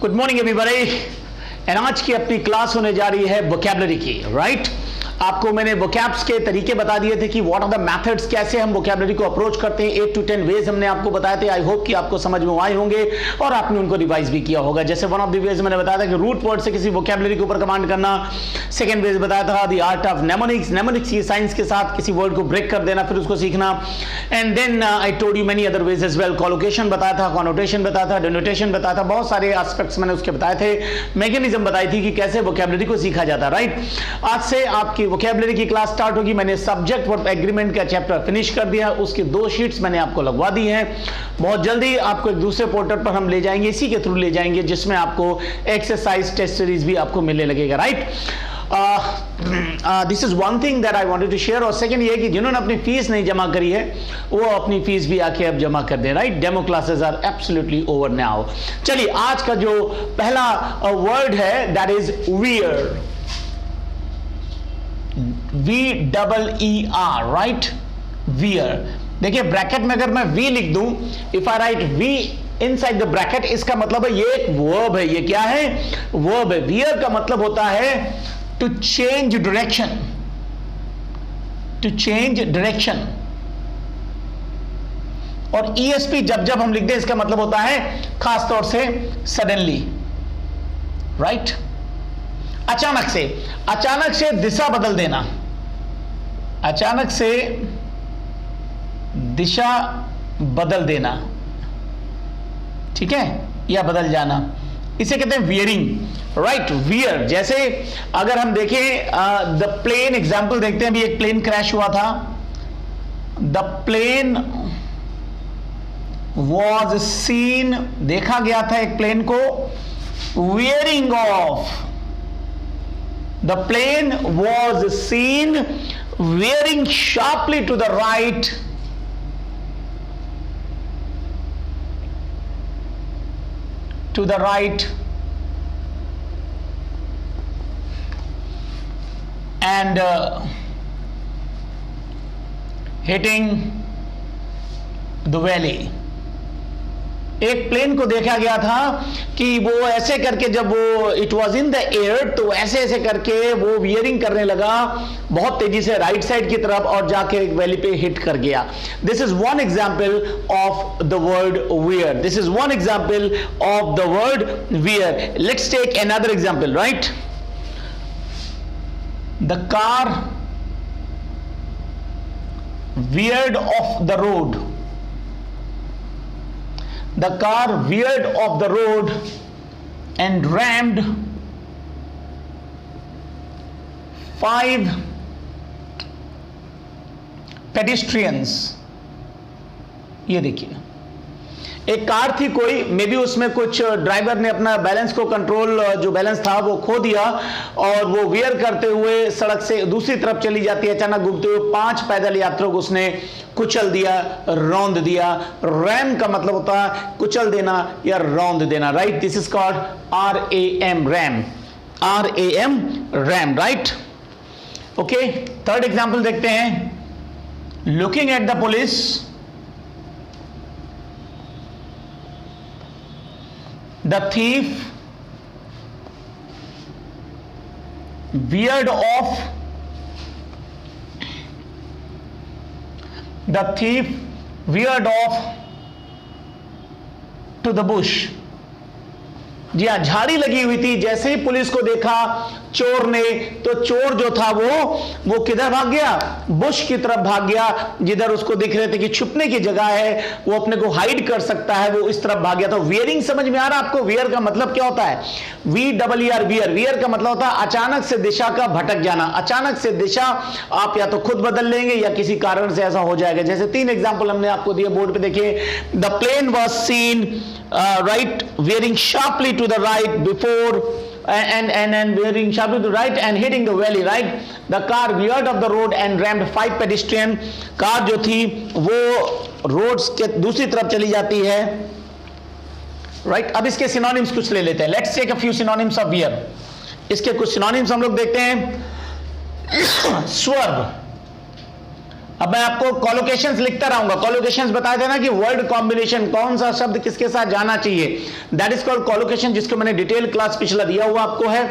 Good morning everybody. And आज की अपनी क्लास होने जा रही है वोकैबुलरी की, राइट। आपको मैंने वोकैब्स के तरीके बता दिए थे कि व्हाट आर द मेथड्स, कैसे हम वोकैबुलरी को अप्रोच करते हैं। 8 to 10 वेज हमने आपको बताए थे। आई होप कि आपको समझ में आए होंगे और आपने उनको रिवाइज भी किया होगा। जैसे वन ऑफ द वेज मैंने बताया था कि रूट वर्ड से किसी वोकैबुलरी के ऊपर कमांड करना। सेकंड वेज बताया था the art of mnemonics, mnemonics की साइंस के साथ किसी वर्ड को ब्रेक कर देना, फिर उसको सीखना। And then I told you many other ways as well. Collocation बताया था, कॉनोटेशन बताया था, डिनोटेशन बताया था, बहुत सारे एस्पेक्ट्स मैंने उसके बताए थे। मैकेनिज्म बताई थी कि कैसे वोकैबुलरी को सीखा जाता है, राइट। आज से आपकी वोकैबुलरी की क्लास स्टार्ट होगी। मैंने सब्जेक्ट वर्ब एग्रीमेंट का चैप्टर फिनिश कर दिया, उसकी 2 शीट्स मैंने आपको लगवा दी हैं। बहुत जल्दी आपको एक दूसरे पोर्टल पर हम ले जाएंगे, इसी के थ्रू ले जाएंगे, जिसमें आपको एक्सरसाइज टेस्ट सीरीज भी आपको मिलने लगेगा, right. This is one thing that I wanted to share. और सेकंड ये कि जिन्होंने अपनी फीस नहीं जमा करी है वो अपनी फीस भी आके अब जमा कर दें, right. Demo classes are absolutely over now. चलिए, आज का जो पहला वर्ड है that is veer, VEER, right. Veer. देखिए, ब्रैकेट में अगर मैं वी लिख दूं, if I write V inside the bracket, इसका मतलब है ये एक वर्ब है। ये क्या है? वर्ब है। वियर का मतलब होता है to change direction, to change direction. और ESP जब जब हम लिखते हैं इसका मतलब होता है खासतौर से सडनली, राइट। अचानक से दिशा बदल देना, अचानक से दिशा बदल देना, ठीक है, या बदल जाना, इसे कहते हैं वियरिंग, राइट। वियर। जैसे अगर हम देखें द प्लेन एग्जांपल देखते हैं, अभी एक प्लेन क्रैश हुआ था। द प्लेन वॉज सीन, देखा गया था एक प्लेन को wearing of. The plane was seen veering sharply to the right, and hitting the valley. एक प्लेन को देखा गया था कि वो ऐसे करके, जब वो it was in the air, तो ऐसे ऐसे करके वो वियरिंग करने लगा बहुत तेजी से राइट साइड की तरफ और जाके एक वैली पे हिट कर गया। This is one example of the word veer. This is one example of the word veer. Let's take another example, right. The car veered off the road. The car veered off the road and rammed 5 pedestrians. ये देखिए, एक car थी कोई, may be उसमें कुछ driver ने अपना balance को कंट्रोल, जो बैलेंस था वो खो दिया और वो वियर करते हुए सड़क से दूसरी तरफ चली जाती है। अचानक घूमते हुए 5 पैदल यात्रियों को उसने कुचल दिया, रौंद दिया। रैम का मतलब होता है कुचल देना या रौंद देना, right. This is called RAM, RAM, RAM, RAM, right. Okay, third example देखते हैं। Looking at the police, the thief veered off, the thief veered off to the bush. जी हाँ, झाड़ी लगी हुई थी। जैसे ही पुलिस को देखा चोर ने, तो चोर जो था वो किधर भाग गया? बुश की तरफ भाग गया, जिधर उसको दिख रहे थे कि छुपने की जगह है, वो अपने को हाइड कर सकता है, वो इस तरफ भाग गया। तो वियरिंग समझ में आ रहा है आपको? वियर का मतलब क्या होता है? VEER, wear. वियर का मतलब होता है अचानक से दिशा का भटक जाना। अचानक से दिशा आप या तो खुद बदल लेंगे या किसी कारण से ऐसा हो जाएगा। जैसे 3 एग्जाम्पल हमने आपको दिए बोर्ड पे, देखिए। The plane was seen, right, veering sharply to the right before and veering sharply to the right and hitting the valley, right. The car veered off the road and rammed 5 pedestrian. Car जो थी वो roads के दूसरी तरफ चली जाती है, right. अब इसके सिनोनिम्स कुछ ले लेते हैं। Let's take a few synonyms of veer. इसके कुछ सिनोनिम्स हम लोग देखते हैं। स्वर्व, अब मैं आपको कॉलोकेशंस लिखता रहूंगा, कॉलोकेशंस बता देना कि वर्ड कॉम्बिनेशन कौन सा शब्द किसके साथ जाना चाहिए, दैट इज कॉल्ड कॉलोकेशन, जिसको मैंने डिटेल क्लास पिछला दिया हुआ आपको है।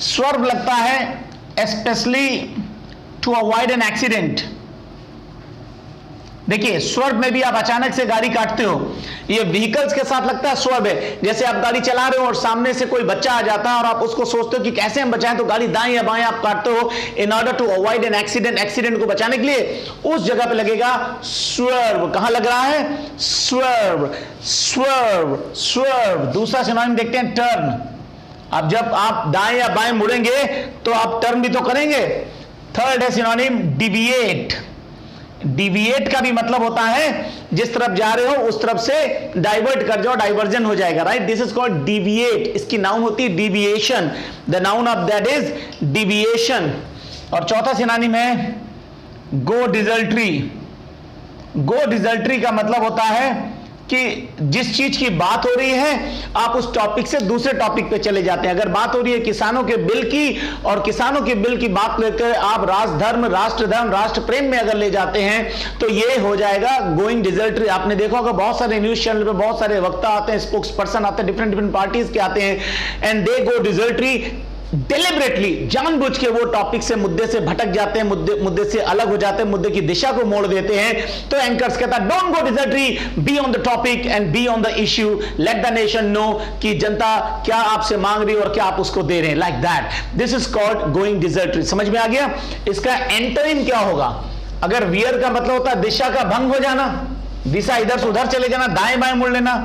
स्वर्व लगता है specially to avoid an accident. देखिए स्वर्व में भी आप अचानक से गाड़ी काटते हो, ये व्हीकल्स के साथ लगता है स्वर्व है। जैसे आप गाड़ी चला रहे हो और सामने से कोई बच्चा आ जाता है और आप उसको सोचते हो कि कैसे हम बचाएं, तो गाड़ी दाएं या बाएं आप काटते हो in order to avoid an accident. Accident को बचाने के लिए उस जगह पे लगेगा स्वर्व। कहां लग रहा है? Swerve, swerve, swerve. दूसरा सिनोनिम देखते हैं टर्न। अब जब आप दाएं या बाएं मुड़ेंगे तो आप टर्न भी तो करेंगे। थर्ड है सिनोनिम डिविएट। डिविएट का भी मतलब होता है जिस तरफ जा रहे हो उस तरफ से डाइवर्ट कर जाओ, डाइवर्जन हो जाएगा, right? This is called deviate. इसकी नाउन होती है deviation, the noun of that is deviation. और चौथा सिनोनिम है गो डिजल्ट्री। गो डिजल्ट्री का मतलब होता है कि जिस चीज की बात हो रही है आप उस टॉपिक से दूसरे टॉपिक पे चले जाते हैं। अगर बात हो रही है किसानों के बिल की और किसानों के बिल की बात लेकर आप राष्ट्रधर्म, राष्ट्र प्रेम में अगर ले जाते हैं तो ये हो जाएगा गोइंग डिजल्ट्री। आपने देखा होगा बहुत सारे न्यूज चैनल पे बहुत सारे वक्ता आते हैं, स्पोक्स पर्सन आते हैं, डिफरेंट पार्टीज के आते हैं, एंड दे गो डिजल्ट्री। डेलिबरेटली, जानबूझ के वो टॉपिक से, मुद्दे से भटक जाते हैं, मुद्दे से अलग हो जाते हैं, मुद्दे की दिशा को मोड़ देते हैं। तो एंकर्स कहता है don't go desultory, be on the topic and be on the issue, let the nation know कि जनता क्या आपसे मांग रही है और क्या आप उसको दे रहे हैं, like that. This is called going desultory. समझ में आ गया? इसका एंटोनिम क्या होगा? अगर वियर का मतलब होता है दिशा का भंग हो जाना, दिशा इधर से उधर चले जाना, दाएं बाएं मुड़ लेना,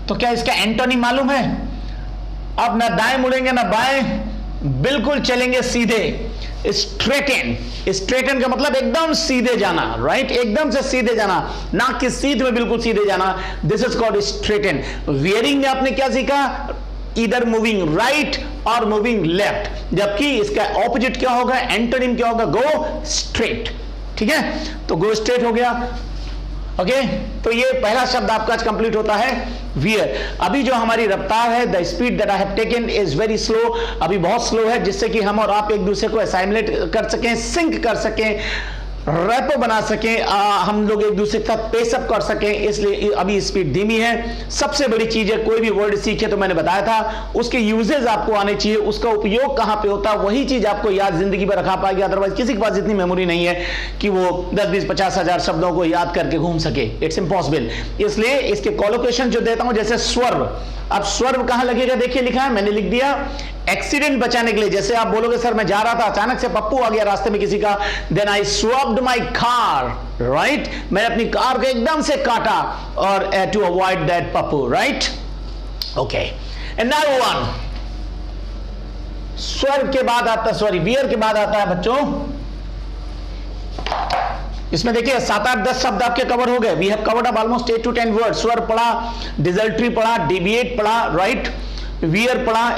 तो क्या इसका एंटोनिम मालूम है? अब ना दाएं मुड़ेंगे ना बाएं, बिल्कुल चलेंगे सीधे, स्ट्रेटन। स्ट्रेटन का मतलब एकदम सीधे जाना, राइट? एकदम से सीधे जाना, नाक की सीध में बिल्कुल सीधे जाना। This is called straighten. Veering में आपने क्या सीखा? इधर मूविंग राइट और मूविंग लेफ्ट, जबकि इसका ऑपोजिट क्या होगा? एंटोनिम क्या होगा? Go straight. ठीक है, तो गो स्ट्रेट हो गया। ओके, तो ये पहला शब्द आपका आज कंप्लीट होता है वियर। अभी जो हमारी रफ्तार है, the speed that I have taken is very slow, अभी बहुत स्लो है, जिससे कि हम और आप एक दूसरे को असाइमुलेट कर सकें, सिंक कर सकें, रैपो बना सकें, हम लोग एक दूसरे के साथ पेसअप कर सकें, इसलिए अभी स्पीड धीमी है। सबसे बड़ी चीज है कोई भी वर्ड सीखे तो मैंने बताया था उसके यूजेस आपको आने चाहिए, उसका उपयोग कहां पे होता है, वही चीज आपको याद जिंदगी में रखा पाएगी। अदरवाइज किसी के पास इतनी मेमोरी नहीं है कि वो 10-20-50 हजार शब्दों को याद करके घूम सके, इट्स इम्पॉसिबल। इसलिए इसके कॉलोकेशन जो देता हूं, जैसे स्वर्व। अब स्वर्व कहां लगेगा? देखिए लिखा है, मैंने लिख दिया एक्सीडेंट बचाने के लिए। जैसे आप बोलोगे सर मैं जा रहा था, अचानक से पप्पू आ गया रास्ते में किसी का, then I swerved my car, right? मैंने अपनी कार को एकदम से काटा और to avoid that puppy, right? Okay, and now one, swerve के बाद आता है, सॉरी वियर के बाद आता है बच्चों, इसमें देखिए 7-8-10 शब्द आपके कवर हो गए। We have covered up almost 8 to 10 word. Swerve पढ़ा, डिजल्ट्री पढ़ा, डिविएट पढ़ा, राइट? वियर पढ़ा,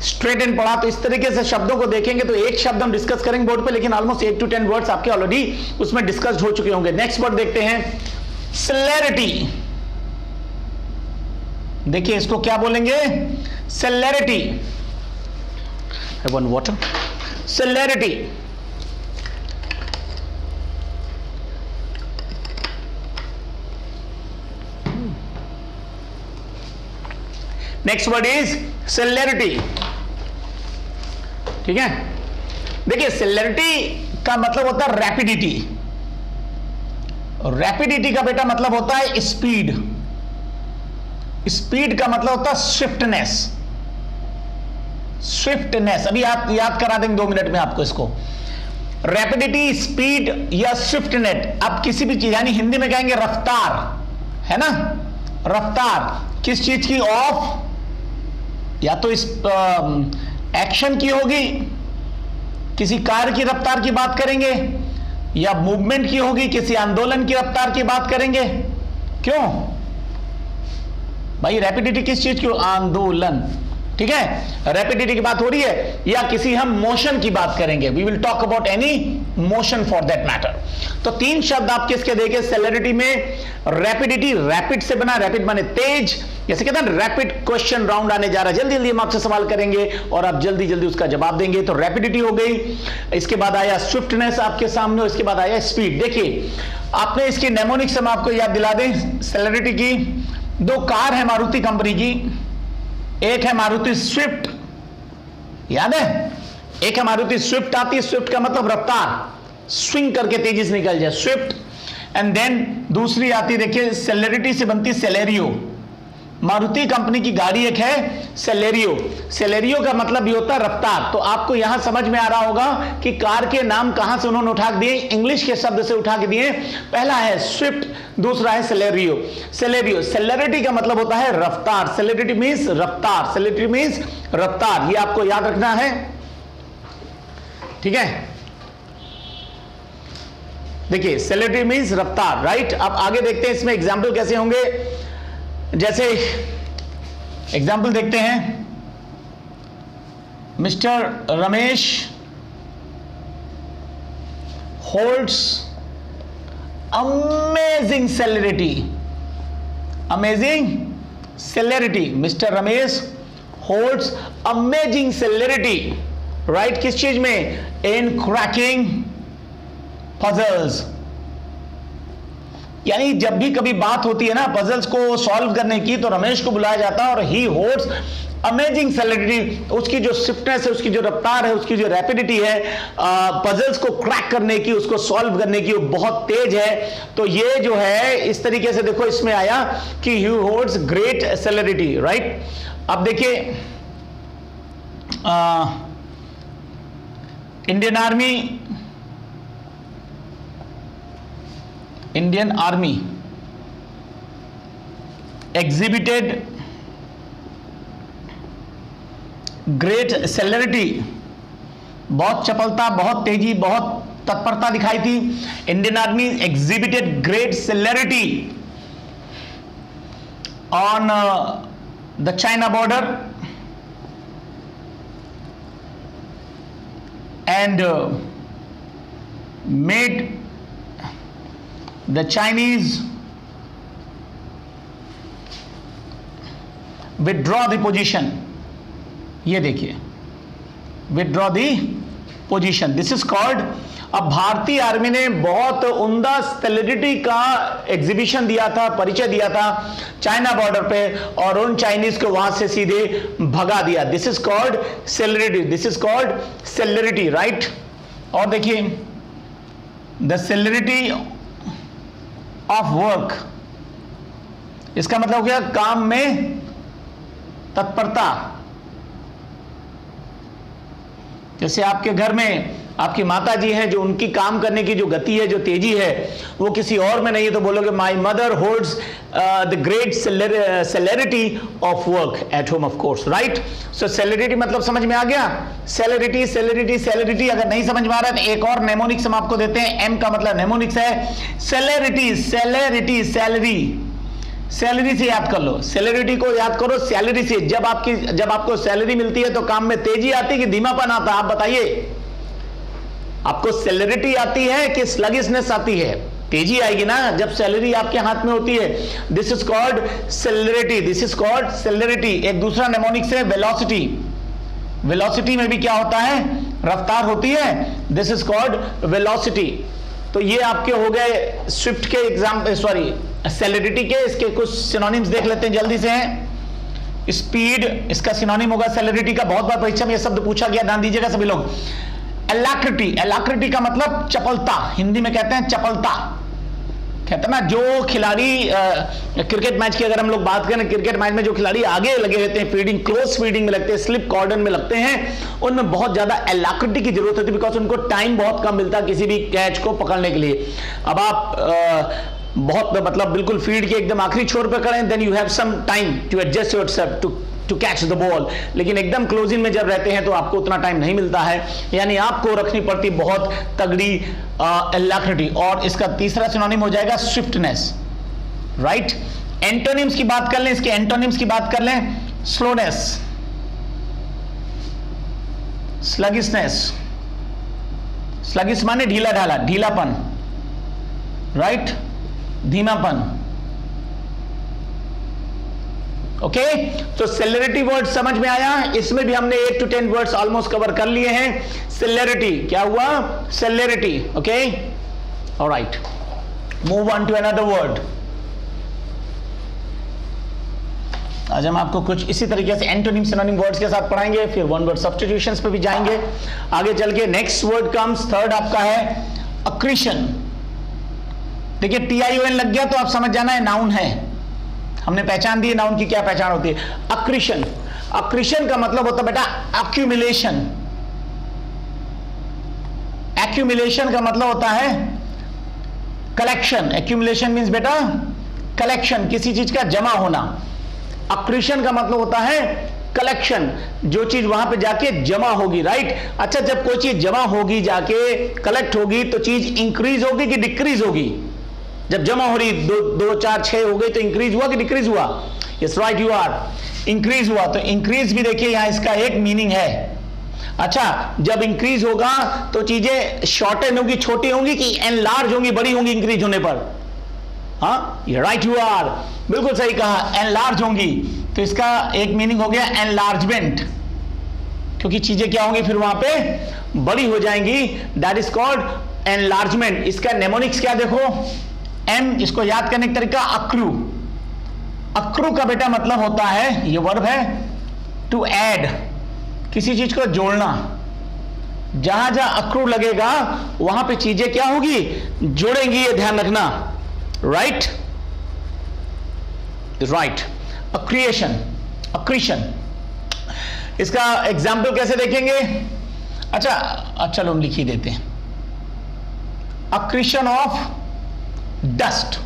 स्ट्रेटन पढ़ा। तो इस तरीके से शब्दों को देखेंगे तो एक शब्द हम डिस्कस करेंगे बोर्ड पे, लेकिन ऑलमोस्ट 8 to 10 वर्ड्स आपके ऑलरेडी उसमें डिस्कस्ड हो चुके होंगे। नेक्स्ट वर्ड देखते हैं, सेलेरिटी। देखिए इसको क्या बोलेंगे? Celerity. I want water. Celerity. Next word is celerity. ठीक है, देखिए सेलेरिटी का मतलब होता है रैपिडिटी। रैपिडिटी का बेटा मतलब होता है स्पीड। स्पीड का मतलब होता है स्विफ्टनेस। स्विफ्टनेस अभी आप याद करा देंगे 2 मिनट में आपको इसको। रैपिडिटी, स्पीड या स्विफ्टनेस। आप किसी भी चीज, यानी हिंदी में कहेंगे रफ्तार, है ना? रफ्तार किस चीज की? ऑफ, या तो इस एक्शन की होगी, किसी कार्य की रफ्तार की बात करेंगे, या मूवमेंट की होगी, किसी आंदोलन की रफ्तार की बात करेंगे। क्यों भाई? रैपिडिटी किस चीज की? आंदोलन, ठीक है, रैपिडिटी की बात हो रही है या किसी हम मोशन की बात करेंगे, we will talk about any motion for that matter. तो 3 शब्द आप किसके देखे सेलेरिटी में, रैपिडिटी, रैपिड से बना, रैपिड माने तेज, जैसे कहते हैं रैपिड क्वेश्चन राउंड आने जा रहा है, जल्दी जल्दी हम आपसे सवाल करेंगे और आप जल्दी जल्दी उसका जवाब देंगे, तो रैपिडिटी हो गई। इसके बाद आया स्विफ्टनेस आपके सामने, इसके बाद आया स्पीड। देखिए आपने इसकी नेमोनिक्स हम आपको याद दिला दें सेलेरिटी की। 2 कार है मारुति कंपनी की, एक है मारुति स्विफ्ट, याद है, एक है मारुति स्विफ्ट आती है, स्विफ्ट का मतलब रफ्तार, स्विंग करके तेजी से निकल जाए, स्विफ्ट। एंड देन दूसरी आती, देखिए सेलेरिटी से बनती सेलेरियो, मारुति कंपनी की गाड़ी एक है सेलेरियो, सेलेरियो का मतलब ये होता है रफ्तार। तो आपको यहां समझ में आ रहा होगा कि कार के नाम कहां से उन्होंने उठा दिए, इंग्लिश के शब्द से उठा के दिए। पहला है स्विफ्ट, दूसरा है सेलेरियो। सेलेरियो, सेलेरिटी का मतलब होता है रफ्तार, सेलेरिटी मींस रफ्तार, सेलेरिटी मींस रफ्तार, ये आपको याद रखना है, ठीक है। देखिए सेलेरिटी मींस रफ्तार, राइट। अब आगे देखते हैं इसमें एग्जाम्पल कैसे होंगे। जैसे एग्जाम्पल देखते हैं, mister Ramesh holds amazing celerity, amazing celerity, mister Ramesh holds amazing celerity, right. किस चीज में, इन क्रैकिंग पजल्स, यानी जब भी कभी बात होती है ना पजल्स को सॉल्व करने की, तो रमेश को बुलाया जाता है और ही होल्ड्स अमेजिंग सेलेरिटी, उसकी जो स्विफ्टनेस है, उसकी जो रफ्तार है, उसकी जो रैपिडिटी है पजल्स को क्रैक करने की, उसको सॉल्व करने की, वो बहुत तेज है। तो ये जो है इस तरीके से देखो इसमें आया कि ही होल्ड्स ग्रेट सेलेरिटी, राइट। अब देखिए Indian Army exhibited great celerity, बहुत चपलता, बहुत तेजी, बहुत तत्परता दिखाई थी। Indian army exhibited great celerity on the China border and made the Chinese withdraw the position, ये देखिए withdraw the position, this is called। अब भारतीय आर्मी ने बहुत उम्दा सेलेरिटी का एग्जीबिशन दिया था, परिचय दिया था चाइना बॉर्डर पे, और उन चाइनीज को वहां से सीधे भगा दिया। This is called celerity, this is called celerity, right. और देखिए द सेलेरिटी ऑफ वर्क, इसका मतलब क्या, काम में तत्परता। जैसे आपके घर में आपकी माता जी हैं, जो उनकी काम करने की जो गति है, जो तेजी है, वो किसी और में नहीं है, तो बोलोगे my mother holds the great celerity of work at home, of course, right. So celerity मतलब समझ में आ गया, सेलेरिटी सेलेरिटी सेलेरिटी। अगर नहीं समझ में आ रहा है तो एक और नेमोनिक्स हम आपको देते हैं, एम का मतलब नेमोनिक्स है सेलेरिटी, सेलेरिटी सैलरी, सैलरी से याद कर लो, सेलेरिटी को याद करो सैलरी से। जब आपको सैलरी मिलती है तो काम में तेजी आती है कि धीमापन आता है, आप बताइए, आपको सेलेरिटी आती है कि स्लगिशनेस आती है? तेजी आएगी ना जब सैलरी आपके हाथ में होती है। This is called celerity, this is called celerity. एक दूसरा नेमोनिक्स है वेलोसिटी, वेलोसिटी में भी क्या होता है, रफ्तार होती है, दिस इज कॉल्ड वेलोसिटी। तो ये आपके हो गए स्विफ्ट के एग्जाम, सॉरी सेलेरिटी के। इसके कुछ सिनोनिम्स देख लेते हैं जल्दी से। हैं स्पीड, इसका सिनोनिम होगा सेलेरिटी का, बहुत बार परीक्षा में यह शब्द पूछा गया, ध्यान दीजिएगा सभी लोग। एलाक्रिटी, एलाक्रिटी का मतलब चपलता, हिंदी में कहते हैं चपलता। कहते हैं ना जो खिलाड़ी क्रिकेट मैच की अगर हम लोग बात करें, क्रिकेट मैच में जो खिलाड़ी आगे लगे रहते हैं, फील्डिंग, क्लोज फील्डिंग में लगते हैं, स्लिप कॉर्डन में लगते हैं, उनमें बहुत ज्यादा एलाक्रिटी की जरूरत होती है, बिकॉज उनको टाइम बहुत कम मिलता है किसी भी कैच को पकड़ने के लिए। अब आप बहुत मतलब बिल्कुल फील्ड के एकदम आखिरी छोर पर करें, then you have some time to adjust yourself to catch the ball, लेकिन एकदम क्लोजिंग में जब रहते हैं तो आपको उतना टाइम नहीं मिलता है, यानी आपको रखनी पड़ती बहुत तगड़ी एलाक्रिटी। और इसका तीसरा सिनोनिम हो जाएगा स्विफ्टनेस, राइट। एंटोनिम्स की बात कर लें, इसके एंटोनिम्स की बात कर लें, स्लोनेस, स्लगिशनेस, स्लगिश माने ढीला ढाला, ढीलापन, राइट, धीमापन। ओके, तो सेलेरिटी वर्ड समझ में आया। इसमें भी हमने 8 to 10 वर्ड्स ऑलमोस्ट कवर कर लिए हैं। सेलेरिटी क्या हुआ? Celerity. Okay, alright, move on to another word. आज हम आपको कुछ इसी तरीके से एंटोनिम सिनोनिम वर्ड्स के साथ पढ़ाएंगे, फिर वन वर्ड सब्स्टिट्यूशंस पे भी जाएंगे आगे चल के। नेक्स्ट वर्ड कम्स, थर्ड आपका है अक्रीशन। देखिए TION लग गया तो आप समझ जाना है नाउन है, हमने पहचान दी नाउन की क्या पहचान होती है। अक्रीशन, अक्रीशन का मतलब होता है बेटा एक्यूमुलेशन। एक्यूमुलेशन का मतलब होता है कलेक्शन। एक्यूमुलेशन मींस बेटा कलेक्शन, किसी चीज का जमा होना। अक्रीशन का मतलब होता है कलेक्शन, जो चीज वहां पे जाके जमा होगी, राइट। अच्छा, जब कोई चीज जमा होगी जाके कलेक्ट होगी तो चीज इंक्रीज होगी कि डिक्रीज होगी? जब जमा हो रही 2 4 6 हो गई तो इंक्रीज हुआ कि डिक्रीज हुआ? Yes right, you are, increase हुआ। तो इंक्रीज भी देखिए यहां इसका एक मीनिंग है। अच्छा, जब इंक्रीज होगा तो चीजें शॉर्टन होगी, छोटी होंगी कि एनलार्ज होंगी, बड़ी होंगी इंक्रीज होने पर? हाँ, ये राइट, यू आर, बिल्कुल सही कहा, एनलार्ज होंगी। तो इसका एक मीनिंग हो गया एनलार्जमेंट, क्योंकि चीजें क्या होंगी फिर वहां पे बड़ी हो जाएंगी। That is called enlargement. इसका नेमोनिक्स क्या देखो, एम, इसको याद करने का तरीका अक्रू। अक्रू का बेटा मतलब होता है, ये वर्ब है, टू ऐड, किसी चीज को जोड़ना। जहां जहां अक्रू लगेगा वहां पे चीजें क्या होगी, जोड़ेंगी, ये ध्यान रखना, राइट, राइट। अक्रिएशन, अक्रीशन, इसका एग्जाम्पल कैसे देखेंगे? अच्छा चलो हम लिख ही देते हैं। Accretion of dust.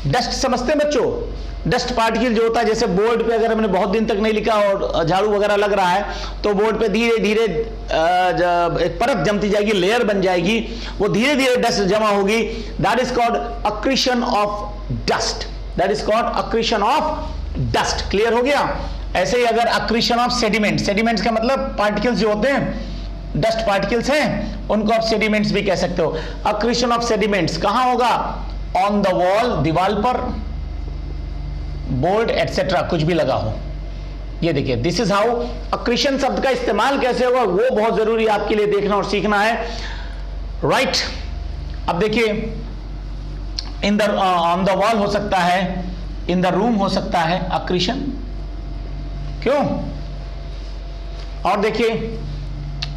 डस्ट समझते हैं बच्चों? डस्ट पार्टिकल जो होता है, जैसे बोर्ड पे अगर हमने बहुत दिन तक नहीं लिखा और झाड़ू वगैरह लग रहा है तो बोर्ड पे धीरे धीरे एक परत जमती जाएगी, लेयर बन जाएगी, वो धीरे धीरे डस्ट जमा होगी। That is called accretion of dust. That is called accretion of dust. Clear हो गया? ऐसे ही अगर अक्रीशन ऑफ सेडिमेंट, सेडिमेंट्स का मतलब पार्टिकल्स जो होते हैं, डस्ट पार्टिकल्स हैं, उनको आप सेडिमेंट्स भी कह सकते हो। अक्रीशन ऑफ सेडिमेंट्स कहां होगा? ऑन द वॉल, दीवार पर, बोर्ड एटसेट्रा, कुछ भी लगा हो। ये देखिए, दिस इज हाउ अक्रीशन शब्द का इस्तेमाल कैसे होगा वो बहुत जरूरी है आपके लिए देखना और सीखना है, राइट। अब देखिए, in the on the wall हो सकता है, इन द रूम हो सकता है अक्रीशन, क्यों? और देखिए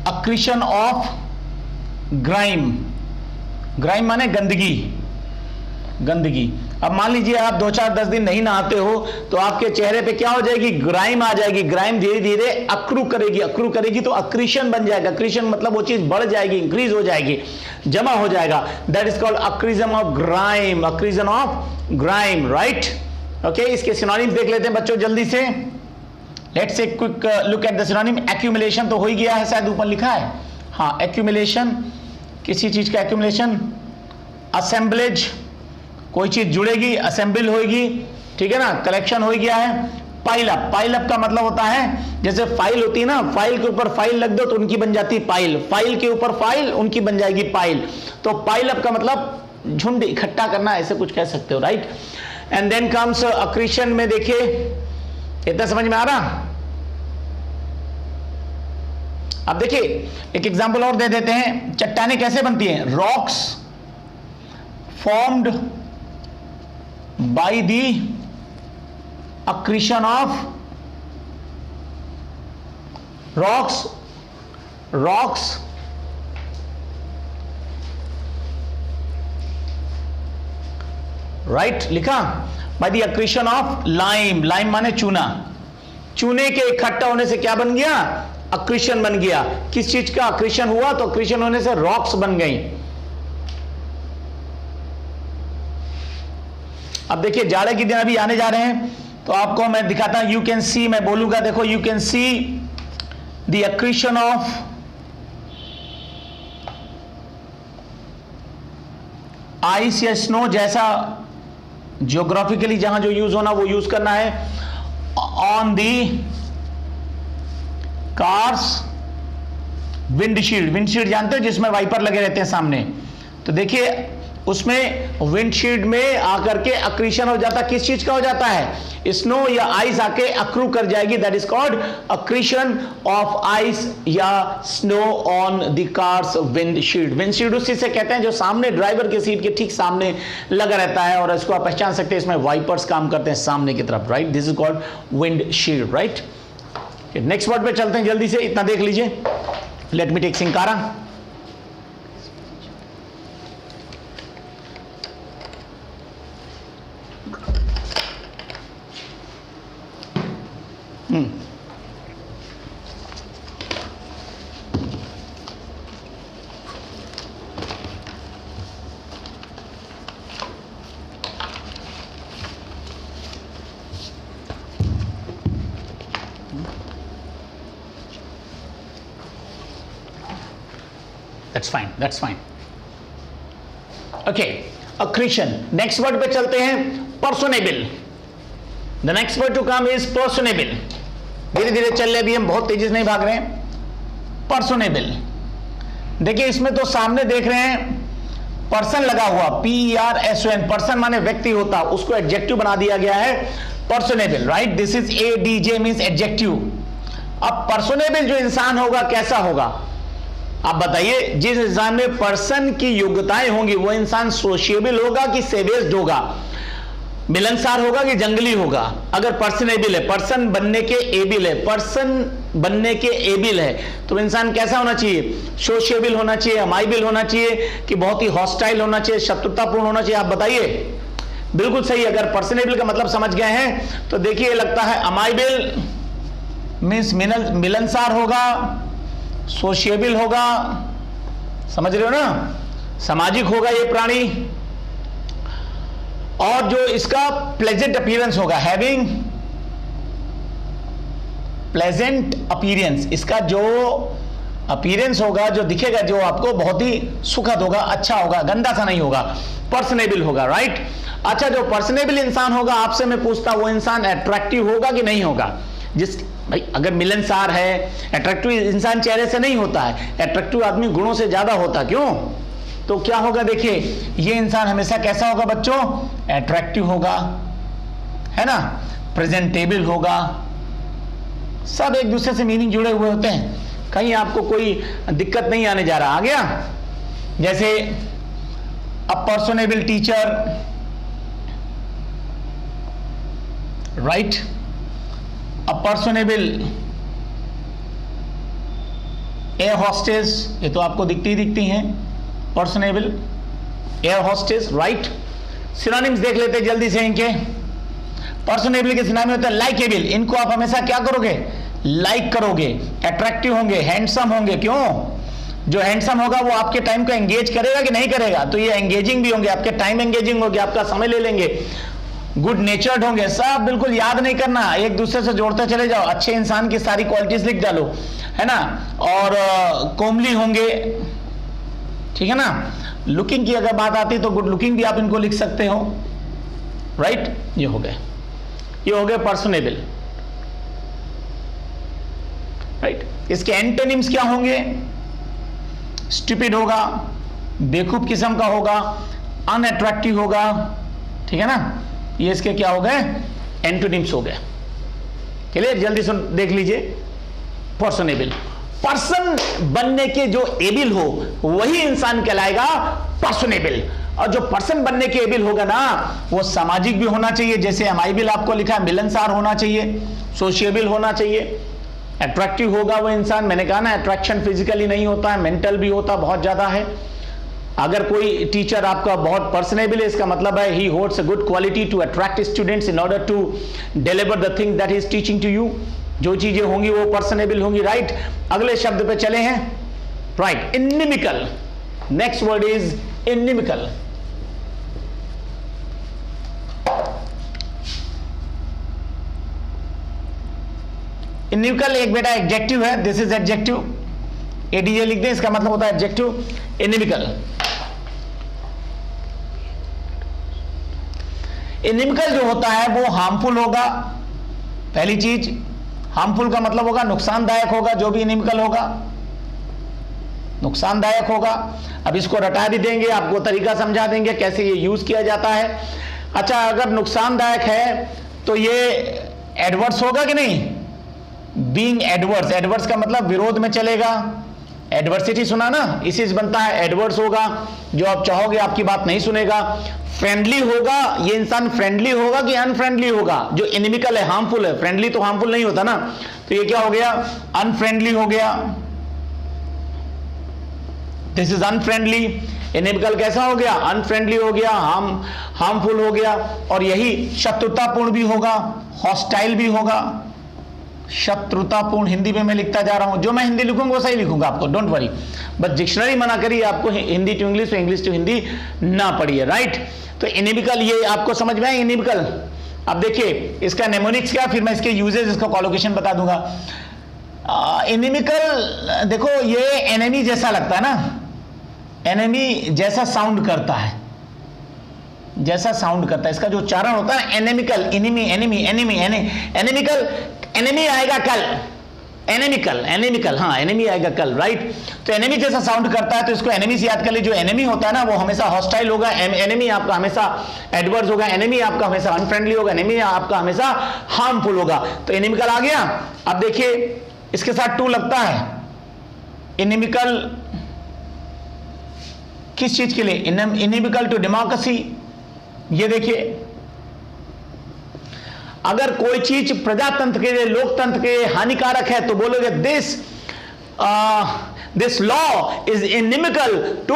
अक्रीशन ऑफ ग्राइम। ग्राइम माने गंदगी, गंदगी। अब मान लीजिए आप 2 4 10 दिन नहीं नहाते हो तो आपके चेहरे पे क्या हो जाएगी? ग्राइम आ जाएगी। ग्राइम धीरे धीरे अक्रू करेगी, अक्रू करेगी तो अक्रीशन बन जाएगा। अक्रीशन मतलब वो चीज बढ़ जाएगी, इंक्रीज हो जाएगी, जमा हो जाएगा। That is called accretion of grime, accretion of grime, right. Okay, इसके सिनोनिम देख लेते हैं बच्चों जल्दी से। Let's a quick look at the synonym. Accumulation तो हो ही गया है, शायद ऊपर लिखा है, हाँ, एक्यूमुलेशन, किसी चीज का एक्यूमुलेशन। असेंबलेज, कोई चीज जुड़ेगी, असेंबल होगी, ठीक है ना, कलेक्शन हो गया है। पाइल अप, पाइल अप का मतलब होता है जैसे फाइल होती है ना, फाइल के ऊपर फाइल लग दो तो उनकी बन जाती पाइल, फाइल के ऊपर फाइल, उनकी बन जाएगी पाइल। तो पाइल अप का मतलब झुंड इकट्ठा करना, ऐसे कुछ कह सकते हो, right. And then comes accretion में, देखिए इतना समझ में आ रहा? अब देखिए एक एग्जांपल और दे देते हैं। चट्टानें कैसे बनती हैं? Rocks formed by the accretion of rocks, rocks right, लिखा by the accretion of lime. Lime माने चूना। चूने के इकट्ठा होने से क्या बन गया? अक्रीशन बन गया। किस चीज का अक्रीशन हुआ? तो अक्रीशन होने से रॉक्स बन गई। अब देखिए जाड़े के दिन अभी आने जा रहे हैं तो आपको मैं दिखाता हूं। यू कैन सी, मैं बोलूंगा, देखो, you can see the accretion of ice या स्नो, जैसा ज्योग्राफिकली जहां जो यूज होना वो यूज करना है। On the cars windshield, windshield जानते हो जिसमें वाइपर लगे रहते हैं सामने, तो देखिए उसमें विंडशील्ड में आकर के अक्रीशन हो जाता, किस चीज का हो जाता है, स्नो या आइस आके अक्रू कर जाएगी, that is called accretion of ice या snow on the car's windshield. Windshield उस चीज से कहते हैं जो सामने ड्राइवर के सीट के ठीक सामने लगा रहता है, और इसको आप पहचान सकते हैं, इसमें वाइपर्स काम करते हैं सामने की तरफ, right, this is called windshield, right. Next word पे चलते हैं जल्दी से, इतना देख लीजिए। लेट मी टेक सिंकारा। That's fine. Okay, accretion. Next word पे चलते हैं, personable. The next word to come is personable. धीरे धीरे चल रहे, अभी हम बहुत तेजी से नहीं भाग रहे हैं। personable. देखिए इसमें तो सामने देख रहे हैं पर्सन लगा हुआ, PERSON, पर्सन माने व्यक्ति होता, उसको एडजेक्टिव बना दिया गया है personable, right? This is ADJ means adjective. अब personable जो इंसान होगा कैसा होगा आप बताइए। जिस इंसान में पर्सन की योग्यताएं होंगी वो इंसान सोशिएबल होगा कि सेवेस्ड होगा, मिलनसार होगा कि जंगली होगा। अगर पर्सनेबल है, पर्सन बनने के एबिल है, पर्सन बनने के एबिल है, तो इंसान कैसा होना चाहिए, सोशिएबल होना चाहिए, अमाइबल होना चाहिए कि बहुत ही हॉस्टाइल होना चाहिए, शत्रुतापूर्ण होना चाहिए, आप बताइए। बिल्कुल सही। अगर पर्सनेबल का मतलब समझ गए हैं तो देखिए लगता है अमाइबल मीन्स मिलनसार होगा, सोशिएबल होगा, समझ रहे हो ना, सामाजिक होगा ये प्राणी, और जो इसका प्लेजेंट अपीयरेंस होगा, हैविंग प्लेजेंट अपीयरेंस, इसका जो अपीयरेंस होगा, जो दिखेगा, जो आपको बहुत ही सुखद होगा, अच्छा होगा, गंदा सा नहीं होगा, पर्सनेबल होगा, राइट। अच्छा, जो पर्सनेबल इंसान होगा, आपसे मैं पूछता हूं वो इंसान अट्रैक्टिव होगा कि नहीं होगा। जिस भाई अगर मिलनसार है, अट्रैक्टिव इंसान चेहरे से नहीं होता है, अट्रैक्टिव आदमी गुणों से ज्यादा होता, क्यों, तो क्या होगा देखिए, ये इंसान हमेशा कैसा होगा बच्चों, अट्रैक्टिव होगा, है ना, प्रेजेंटेबल होगा, सब एक दूसरे से मीनिंग जुड़े हुए होते हैं, कहीं आपको कोई दिक्कत नहीं आने जा रहा। आ गया, जैसे अ पर्सनेबल टीचर, राइट, अ पर्सनेबल एयर हॉस्टेस, ये तो आपको दिखती हैं, personable air hostess, right. Synonyms देख लेते हैं जल्दी से इनके। पर्सनेबल के सिनोनिम होता है लाइकेबल, इनको आप हमेशा क्या करोगे, लाइक करोगे, अट्रैक्टिव होंगे, हैंडसम होंगे, क्यों, जो हैंडसम होगा वो आपके टाइम को एंगेज करेगा कि नहीं करेगा, तो ये एंगेजिंग भी होंगे, आपके टाइम एंगेजिंग होगी, आपका समय ले लेंगे, गुड नेचर्ड होंगे, सब बिल्कुल याद नहीं करना, एक दूसरे से जोड़ते चले जाओ, अच्छे इंसान की सारी क्वालिटीज लिख डालो, है ना, और कोमली होंगे, ठीक है ना। लुकिंग की अगर बात आती तो गुड लुकिंग भी आप इनको लिख सकते हो, राइट। ये हो गए पर्सनेबल, राइट। इसके एंटोनिम्स क्या होंगे, स्टूपिड होगा, बेवकूफ किस्म का होगा, अनअट्रैक्टिव होगा, ठीक है ना, ये इसके क्या हो गए, एंटोनिम्स हो गए। क्लियर, जल्दी से देख लीजिए। पर्सनेबल, पर्सन बनने के जो एबिल हो वही इंसान कहलाएगा पर्सनेबल, और जो पर्सन बनने के एबिल होगा ना वो सामाजिक भी होना चाहिए, जैसे अमाइबल आपको लिखा है, मिलनसार होना चाहिए, सोशिएबल होना चाहिए, अट्रैक्टिव होगा वो इंसान। मैंने कहा ना अट्रैक्शन फिजिकली नहीं होता है, मेंटल भी होता बहुत ज्यादा है। अगर कोई टीचर आपका बहुत पर्सनेबल है, इसका मतलब है he holds a good quality to attract students in order to deliver the thing that he is teaching to you. जो चीजें होंगी वो पर्सनेबल होंगी, राइट। अगले शब्द पे चले हैं, right, inimical. Next word is inimical. Inimical एक बेटा एडजेक्टिव है, दिस इज एडजेक्टिव, एडीजे लिख दें, इसका मतलब होता है एडजेक्टिव, इनिमिकल। इनिमिकल जो होता है वो हार्मफुल होगा, पहली चीज हार्मफुल का मतलब होगा नुकसानदायक होगा, जो भी इनिमिकल होगा नुकसानदायक होगा। अब इसको रटा भी देंगे, आपको तरीका समझा देंगे कैसे ये यूज किया जाता है। अच्छा, अगर नुकसानदायक है तो ये एडवर्स होगा कि नहीं? बीइंग एडवर्स, एडवर्स का मतलब विरोध में चलेगा। एडवर्सिटी सुना ना, इसी से बनता है। एडवर्स होगा, जो आप चाहोगे आपकी बात नहीं सुनेगा। फ्रेंडली होगा, ये इंसान फ्रेंडली होगा कि अनफ्रेंडली होगा? जो इनिमिकल है, हार्मफुल है, फ्रेंडली तो हार्मफुल नहीं होता ना, तो ये क्या हो गया? अनफ्रेंडली हो गया। This is unfriendly. इनिमिकल कैसा हो गया? अनफ्रेंडली हो गया, हार्मफुल हो गया। और यही शत्रुतापूर्ण भी होगा, हॉस्टाइल भी होगा। शत्रुतापूर्ण हिंदी में मैं लिखता जा रहा हूं, जो मैं हिंदी लिखूंगा वो सही लिखूंगा आपको, डोंट वरी। बस डिक्शनरी मना करिए आपको हिंदी टू इंग्लिश और इंग्लिश टू हिंदी ना पढ़िए, राइट। तो इनिमिकल ये आपको समझ में आए इनिमिकल। अब देखिए इसका नेमोनिक्स क्या, फिर मैं इसके यूजेस, इसका कॉलोकेशन बता दूंगा। इनिमिकल देखो, ये एनिमी जैसा लगता है ना, एनिमी जैसा साउंड करता है, जैसा साउंड करता है। इसका जो उच्चारण होता है inimical, enemy, enemy, enemy, inimical, enemy आएगा कल, एनिमिकल, एनिमिकल, हाँ एनिमी आएगा कल, राइट। तो एनिमी जैसा साउंड करता है, तो इसको एनिमी से याद कर ले। जो एनिमी होता है ना, वो हमेशा हॉस्टाइल होगा, एनिमी आपका हमेशा एडवर्स होगा, एनिमी आपका हमेशा अनफ्रेंडली होगा, एनिमी आपका हमेशा हार्मफुल होगा। तो एनिमिकल आ गया। अब देखिए इसके साथ टू लगता है। इनिमिकल किस चीज के लिए? Inimical to democracy. ये देखिए, अगर कोई चीज प्रजातंत्र के लिए, लोकतंत्र के लिए हानिकारक है, तो बोलोगे this law is inimical to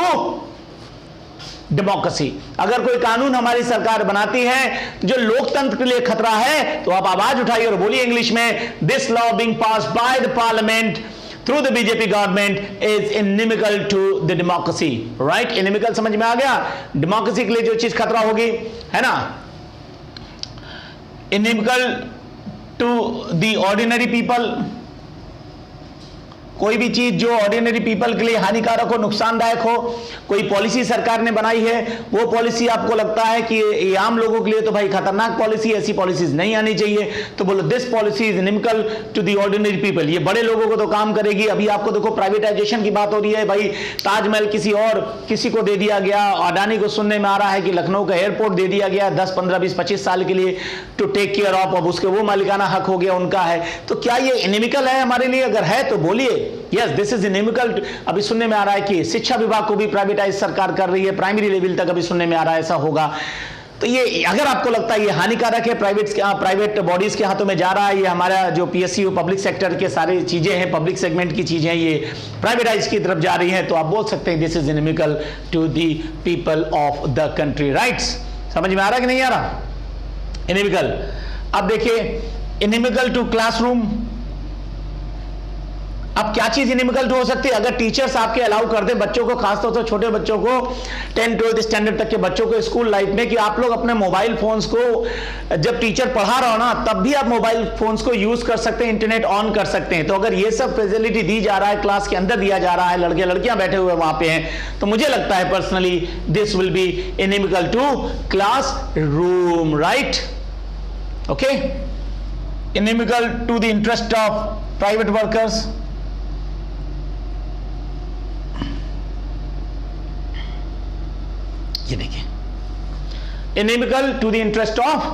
democracy. अगर कोई कानून हमारी सरकार बनाती है जो लोकतंत्र के लिए खतरा है, तो आप आवाज उठाइए और बोलिए इंग्लिश में, this law being passed by the parliament through the BJP government is inimical to the democracy, right? Inimical समझ में आ गया? डेमोक्रेसी के लिए जो चीज खतरा होगी, है ना। inimical to the ordinary people, कोई भी चीज जो ऑर्डिनरी पीपल के लिए हानिकारक हो, नुकसानदायक हो, कोई पॉलिसी सरकार ने बनाई है, वो पॉलिसी आपको लगता है कि ये आम लोगों के लिए तो भाई खतरनाक पॉलिसी, ऐसी पॉलिसीज नहीं आनी चाहिए, तो बोलो this policy is inimical to the ordinary people. ये बड़े लोगों को तो काम करेगी। अभी आपको देखो प्राइवेटाइजेशन की बात हो रही है, भाई ताजमहल किसी को दे दिया गया। अडानी को सुनने में आ रहा है कि लखनऊ का एयरपोर्ट दे दिया गया 10, 15, 20, 25 साल के लिए टू टेक केयर ऑफ, अब उसके वो मालिकाना हक हो गया, उनका है। तो क्या ये इनिमिकल है हमारे लिए? अगर है तो बोलिए यस दिस इज इनिमिकल। अभी सुनने में आ रहा है कि शिक्षा विभाग को भी प्राइवेटाइज सरकार कर रही है, प्राइमरी लेवल तक अभी सुनने में आ रहा है ऐसा होगा। तो ये अगर आपको लगता है ये हानिकारक है, प्राइवेट बॉडीज के हाथों में जा रहा है, ये हमारा जो पीएसयू पब्लिक सेक्टर के सारी चीजें हैं, पब्लिक सेगमेंट की चीजें ये प्राइवेटाइज की तरफ जा रही हैं, तो आप बोल सकते हैं this is inimical to the people of the country, rights. समझ में आ रहा कि नहीं आ रहा? इनिमिकल। अब देखिए इनिमिकल टू क्लासरूम। अब क्या चीज इनिमिकल टू हो सकती है? अगर टीचर्स आपके अलाउ कर दे बच्चों को, खासतौर से छोटे बच्चों को, 10, 12 स्टैंडर्ड तक के बच्चों को स्कूल लाइफ में, कि आप लोग अपने मोबाइल फोन्स को जब टीचर पढ़ा रहा हो ना, तब भी आप मोबाइल फोन्स को यूज कर सकते हैं, इंटरनेट ऑन कर सकते हैं। तो अगर ये सब फैसिलिटी दी जा रहा है, क्लास के अंदर दिया जा रहा है, लड़के लड़कियां बैठे हुए वहां पे हैं, तो मुझे लगता है personally this will be inimical to class room, right. Okay, inimical to the interest of private workers. ये देखिए inimical to the interest of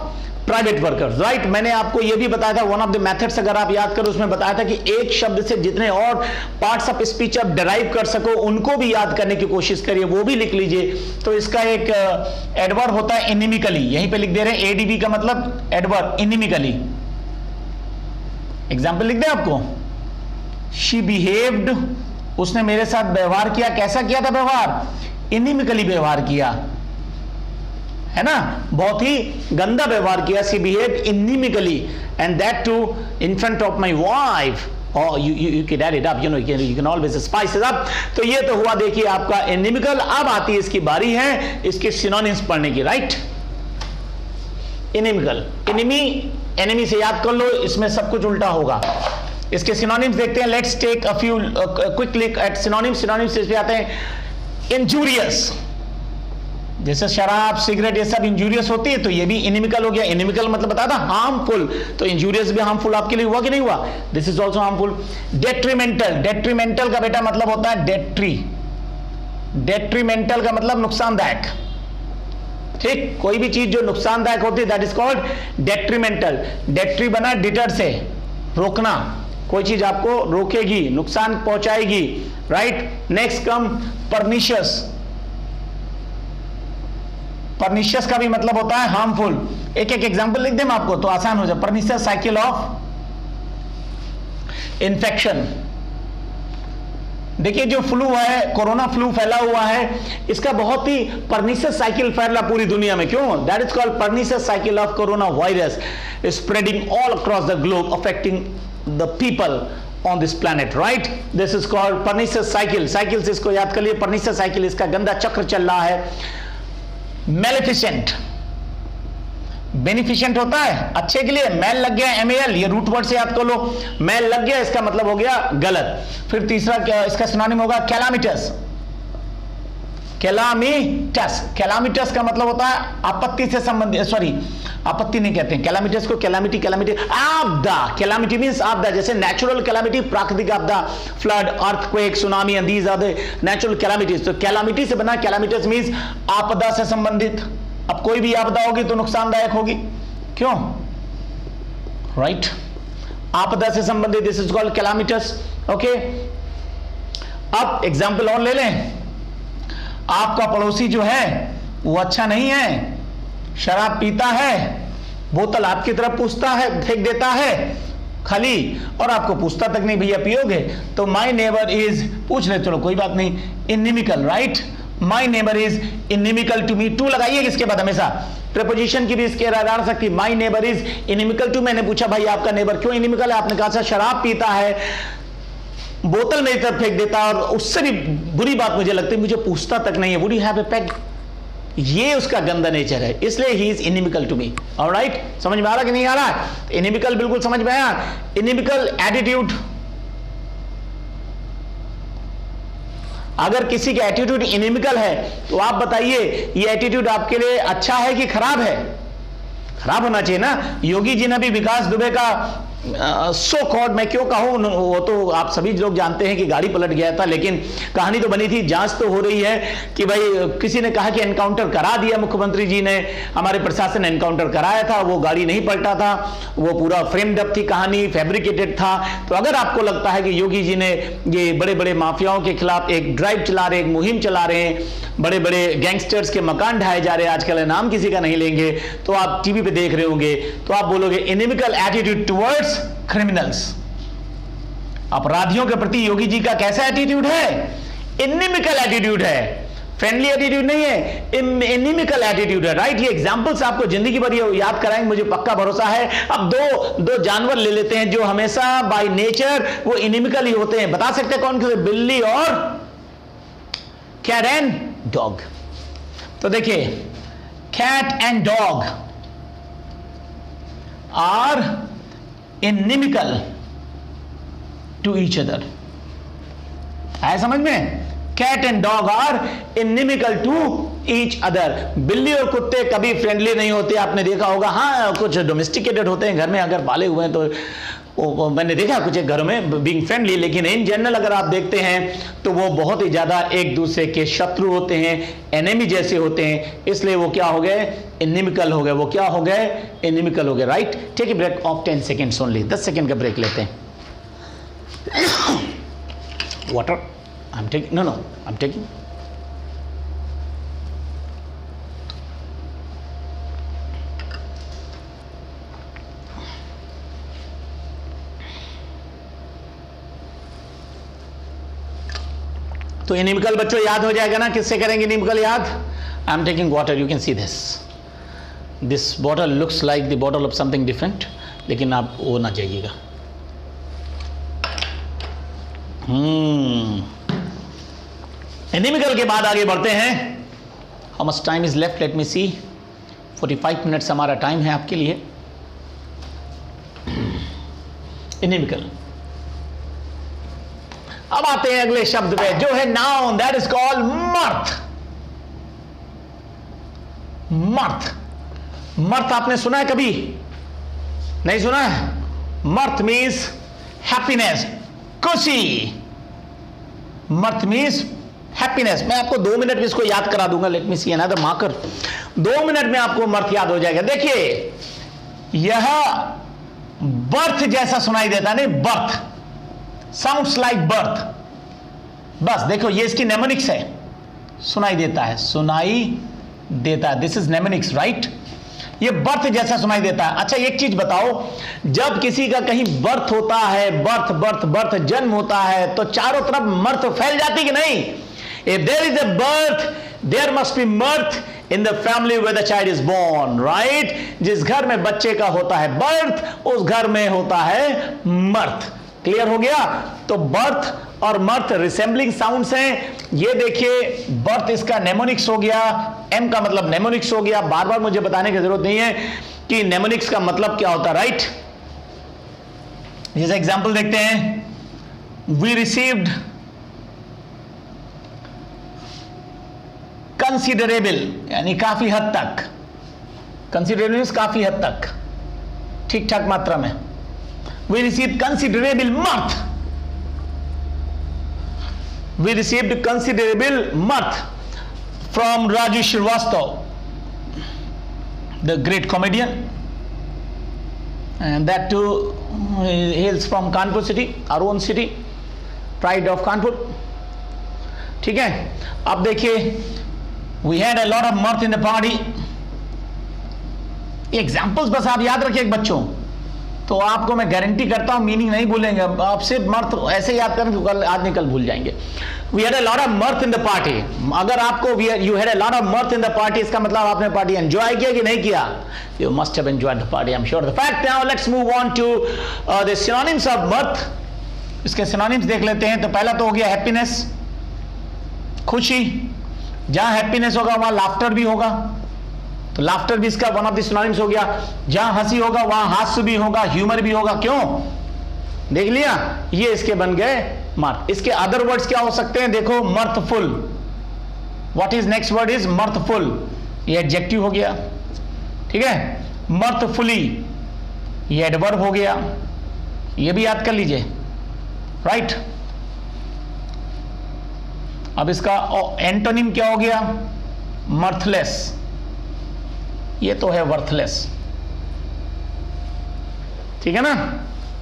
private workers, right. मैंने आपको ये भी बताया था, वन ऑफ द मेथड्स अगर आप याद करो, उसमें बताया था कि एक शब्द से जितने और पार्ट्स ऑफ स्पीच आप डिराइव कर सको उनको भी याद करने की कोशिश करिए, वो भी लिख लीजिए। तो इसका एक एडवर्ब होता है इनिमिकली, यहीं पे लिख दे रहे हैं, एडीबी का मतलब एडवर्ब, इनिमिकली। एग्जाम्पल लिख दे आपको, शी बिहेव्ड, उसने मेरे साथ व्यवहार किया। कैसा किया था व्यवहार? इनिमिकली व्यवहार किया, है ना, बहुत ही गंदा व्यवहार किया। She behaved inimically and that too in front of my wife. और you can add it up, you know, you can always spice it up। तो ये तो हुआ देखिए आपका इनिमिकल। अब आती है इसकी बारी है इसके सिनोनिम्स पढ़ने की, राइट। इनिमिकल, एनिमी से याद कर लो, इसमें सब कुछ उल्टा होगा। इसके सिनोनिम्स देखते हैं। Let's take a few quick look at synonyms. Synonyms इस पे आते हैं इंजूरियस, जैसे शराब, सिगरेट, ये सब इंजूरियस होती है, तो ये भी इनिमिकल हो गया। इनिमिकल मतलब बता था हार्मफुल, तो इंजूरियस भी हार्मफुल आपके लिए हुआ कि नहीं हुआ? This is also harmful. Detrimental, detrimental का बेटा मतलब होता है डेट्रीमेंटल का मतलब नुकसानदायक। ठीक, कोई भी चीज जो नुकसानदायक होती है दैट इज कॉल्ड डेट्रीमेंटल। डेट्री बना डिटर से, रोकना, कोई चीज आपको रोकेगी, नुकसान पहुंचाएगी, right. Next come pernicious. Pernicious का भी मतलब होता है हार्मफुल। एक एक एग्जांपल लिख दें मैं आपको तो आसान हो जाए। Pernicious cycle of infection. देखिए जो फ्लू है, कोरोना फ्लू फैला हुआ है, इसका बहुत ही परनिशियस साइकिल फैला पूरी दुनिया में। क्यों? That is called pernicious cycle of corona virus spreading all across the globe affecting the people on this planet, right? This is called pernicious cycle. Cycle से इसको याद कर लिए, pernicious cycle, इसका गंदा चक्र चल रहा है। Maleficent, बेनिफिशिएंट होता है अच्छे के लिए, मैल लग गया, MAL, ये रूट वर्ड से याद कर लो। मैल लग गया इसका मतलब हो गया गलत। फिर तीसरा क्या इसका सिनोनिम होगा? कैलामिटस। कैलामिटस, कैलामिटस का मतलब होता है आपत्ति से संबंधित, सॉरी आपत्ति नहीं कहते हैं कैलामिटस को, कैलामिटी, कैलामिटी आपदा। कैलामिटी मींस आपदा, जैसे नेचुरल कैलामिटी, प्राकृतिक आपदा, flood, earthquake, tsunami, and these are the natural calamities. तो कैलामिटी से बना, कैलामिटस मींस आपदा से संबंधित। अब कोई भी आपदा होगी तो नुकसानदायक होगी, क्यों? राइट, आपदा से संबंधित, दिस इज कॉल्ड कैलामिटस। ओके, अब एग्जाम्पल और ले लें। आपका पड़ोसी जो है वो अच्छा नहीं है, शराब पीता है, बोतल आपकी तरफ पूछता है, फेंक देता है खाली, और आपको पूछता तक नहीं भैया पियोगे, तो माय नेबर इज, पूछ ले चलो कोई बात नहीं, inimical, right. My neighbour is inimical to me. To लगाइए इसके बाद हमेशा, प्रीपोजिशन की भी इसके डाल सकती। My neighbour is inimical to. मैंने पूछा भाई आपका नेबर क्यों इनिमिकल है? आपने कहा था शराब पीता है, बोतल मेरी तरफ फेंक देता है, और उससे भी बुरी बात मुझे लगती है, मुझे पूछता तक नहीं है, would you have a peg? ये उसका गंदा नेचर है, इसलिए he is inimical to me. Alright, समझ में आ रहा कि नहीं आ रहा? इनिमिकल बिल्कुल समझ में आया। इनिमिकल एटीट्यूड, अगर किसी का एटीट्यूड इनिमिकल है तो आप बताइए ये एटीट्यूड आपके लिए अच्छा है कि खराब है? खराब होना चाहिए ना। योगी जी ने भी विकास दुबे का सो कॉल्ड, मैं क्यों कहूं, वो तो आप सभी लोग जानते हैं कि गाड़ी पलट गया था, लेकिन कहानी तो बनी थी, जांच तो हो रही है कि भाई किसी ने कहा कि एनकाउंटर करा दिया मुख्यमंत्री जी ने, हमारे प्रशासन ने एनकाउंटर कराया था, वो गाड़ी नहीं पलटा था, वो पूरा फ्रेम्ड अप थी कहानी, फैब्रिकेटेड था। तो अगर आपको लगता है कि योगी जी ने ये बड़े बड़े माफियाओं के खिलाफ एक ड्राइव चला रहे, एक मुहिम चला रहे हैं, बड़े बड़े गैंगस्टर्स के मकान ढाए जा रहे हैं, आजकल नाम किसी का नहीं लेंगे, तो आप टीवी पे देख रहे होंगे, तो आप बोलोगे इनिमिकल एटीट्यूड टुवर्ड्स क्रिमिनल्स। अपराधियों के प्रति योगी जी का कैसा एटीट्यूड है? इनिमिकल एटीट्यूड है, फ्रेंडली एटीट्यूड नहीं है, इनिमिकल एटीट्यूड है, राइट। ये एग्जांपल्स आपको जिंदगी भर याद कराएंगे, मुझे पक्का भरोसा है। अब दो जानवर ले लेते हैं जो हमेशा बाय नेचर वो इनिमिकल ही होते हैं, बता सकते हैं कौन कौन? बिल्ली और कैट एंड डॉग। तो देखिए, cat and dog are inimical to each other. आया समझ में? Cat and dog are inimical to each other. बिल्ली और कुत्ते कभी फ्रेंडली नहीं होते, आपने देखा होगा। हाँ, कुछ डोमेस्टिकेटेड होते हैं, घर में अगर पाले हुए हैं तो वो मैंने देखा कुछ एक घरों में बीइंग फ्रेंडली, लेकिन इन जनरल अगर आप देखते हैं तो वो बहुत ही ज्यादा एक दूसरे के शत्रु होते हैं, एनिमी जैसे होते हैं, इसलिए वो क्या हो गए? इनिमिकल हो गए। वो क्या हो गए? इनिमिकल हो गए, right. Take a break of 10 seconds only, 10 second का ब्रेक लेते हैं। Water I am taking, no I am taking. तो इनिमिकल बच्चों याद हो जाएगा ना? किससे करेंगे इनिमिकल याद? I am taking water, you can see this bottle looks like the bottle of something different, लेकिन आप वो ना जाइएगा। इनिमिकल के बाद आगे बढ़ते हैं। How much time is left? Let me see, 45 minutes हमारा टाइम है आपके लिए। इनिमिकल। अब आते हैं अगले शब्द पे जो है नाउन, दैट इज कॉल्ड मर्थ। मर्थ। मर्थ आपने सुना है कभी? नहीं सुना है? मर्थ मीन्स हैप्पीनेस, खुशी। मर्थ मीन्स हैप्पीनेस। मैं आपको 2 मिनट में इसको याद करा दूंगा। Late me see another marker. 2 minute में आपको मर्थ याद हो जाएगा। देखिए, यह बर्थ जैसा सुनाई देता है, नहीं, बर्थ साउंड्स लाइक बर्थ। बस देखो, ये इसकी नेमोनिक्स है, सुनाई देता है, सुनाई देता है। This is mnemonics, right? ये बर्थ जैसा सुनाई देता है। अच्छा, एक चीज बताओ, जब किसी का कहीं बर्थ होता है, बर्थ बर्थ बर्थ जन्म होता है, तो चारों तरफ मर्थ फैल जाती कि नहीं? If there is a birth, there must be mirth in the family where the child is born, right? जिस घर में बच्चे का होता है बर्थ, उस घर में होता है मर्थ। क्लियर हो गया? तो बर्थ और मर्थ रिसेंबलिंग साउंड्स हैं। ये देखिए, बर्थ इसका नेमोनिक्स हो गया, एम का मतलब नेमोनिक्स हो गया। बार बार मुझे बताने की जरूरत नहीं है कि नेमोनिक्स का मतलब क्या होता है, राइट? जैसे एग्जांपल देखते हैं, वी रिसीव्ड कंसिडरेबल, यानी काफी हद तक। कंसिडरेबल मींस काफी हद तक, ठीक ठाक मात्रा में। We received considerable mirth. We received considerable mirth from Raju Shrivastava, the great comedian, and that too hails from Kanpur city, our own city, pride of Kanpur. ठीक है? अब देखिए, we had a lot of mirth in the party. Examples बस आप याद रखिए बच्चों, तो आपको मैं गारंटी करता हूं मीनिंग नहीं भूलेंगे। आप सिर्फ मर्थ ऐसे याद करें, कल आज नहीं कल भूल जाएंगे। We had a lot of mirth in the party. अगर आपको you had a lot of mirth in the party, इसका मतलब आपने पार्टी एंजॉय किया कि नहीं किया? You must have enjoyed the party, I am sure. The fact now let's move on to the synonyms of mirth. इसके synonyms देख लेते हैं। तो पहला तो हो गया हैप्पीनेस, खुशी। जहां हैप्पीनेस होगा वहां लाफ्टर भी होगा, तो लाफ्टर भी इसका वन ऑफ द सिनोनिम्स हो गया। जहां हंसी होगा वहां हास्य भी होगा, ह्यूमर भी होगा। क्यों? देख लिया, ये इसके बन गए मर्थ। इसके अदर वर्ड्स क्या हो सकते हैं? देखो, मर्थफुल। What is next word? Is मर्थफुल। ये एडजेक्टिव हो गया, ठीक है? मर्थफुली, ये एडवर्ब हो गया, ये भी याद कर लीजिए, राइट? अब इसका एंटोनिम क्या हो गया? मर्थलेस। ये तो है वर्थलेस, ठीक है ना?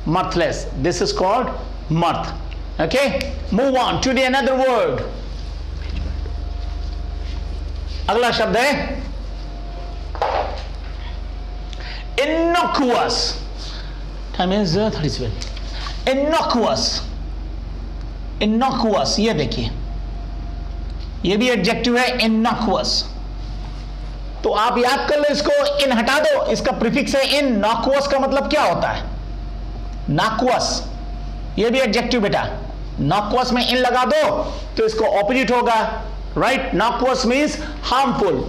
Mirthless, this is called mirth. Okay, move on to the another word. अगला शब्द है innocuous. Time is 37। Innocuous, innocuous, ये देखिए, ये भी एडजेक्टिव है, इनोकुअस। तो आप याद कर लो इसको, इन हटा दो, इसका प्रीफिक्स है इन। नाकुअस का मतलब क्या होता है? नाकुअस, ये भी एडजेक्टिव बेटा। नाकुअस में इन लगा दो तो इसको ऑपोजिट होगा, right? Noxious means harmful,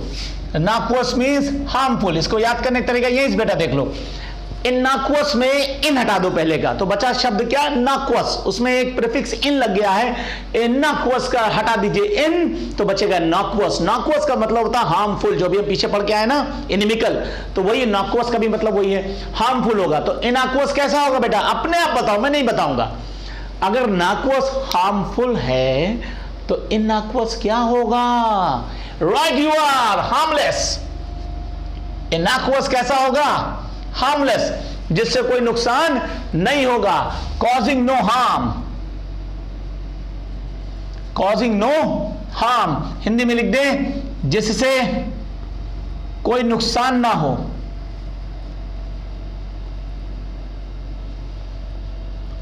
noxious means harmful. इसको याद करने का तरीका यही बेटा, देख लो। इन नाकुअस में इन हटा दो पहले का, तो बचा शब्द क्या? नाकुअस। उसमें एक प्रीफिक्स इन लग गया है, इन नाकुअस का हटा दीजिए इन, तो बचेगा नाकुअस। नाकुअस का मतलब होता है हार्मफुल, जो भी हम पीछे पढ़ के आए ना, इनिमिकल, तो वही नाकुअस का भी मतलब वही है, हार्मफुल होगा। तो इनाकुअस कैसा होगा बेटा? अपने आप बताओ, मैं नहीं बताऊंगा। अगर नाकुअस हार्मफुल है तो इनाकुअस क्या होगा? Right, you are harmless. Innocuous कैसा होगा? हार्मलेस, जिससे कोई नुकसान नहीं होगा। Causing no harm, causing no harm, Hindi में लिख दें, जिससे कोई नुकसान ना हो।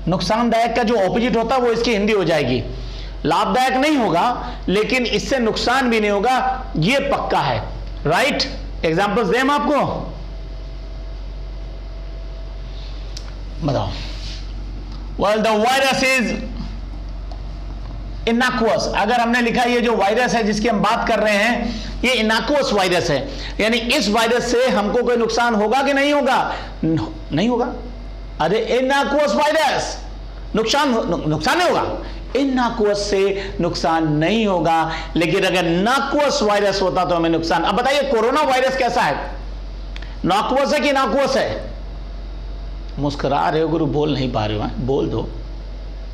नुकसानदायक का जो ऑपोजिट होता है वो इसकी हिंदी हो जाएगी। लाभदायक नहीं होगा, लेकिन इससे नुकसान भी नहीं होगा, ये पक्का है, राइट? एग्जांपल्स दें हम आपको, बताओ। Well, the virus is innocuous. अगर हमने लिखा ये जो वायरस है जिसकी हम बात कर रहे हैं, ये इनाकुअस वायरस है, यानी इस वायरस से हमको कोई नुकसान होगा कि नहीं होगा? नहीं होगा। अरे इनाकुअस वायरस, नुकसान नहीं होगा। इनएक्वस से नुकसान नहीं होगा, लेकिन अगर नाक्वस वायरस होता तो हमें नुकसान। अब बताइए कोरोना वायरस कैसा है, नाक्वस है कि नाक्वस है? मुस्कुरा रहे हो गुरु, बोल नहीं पा रहे हो, बोल दो।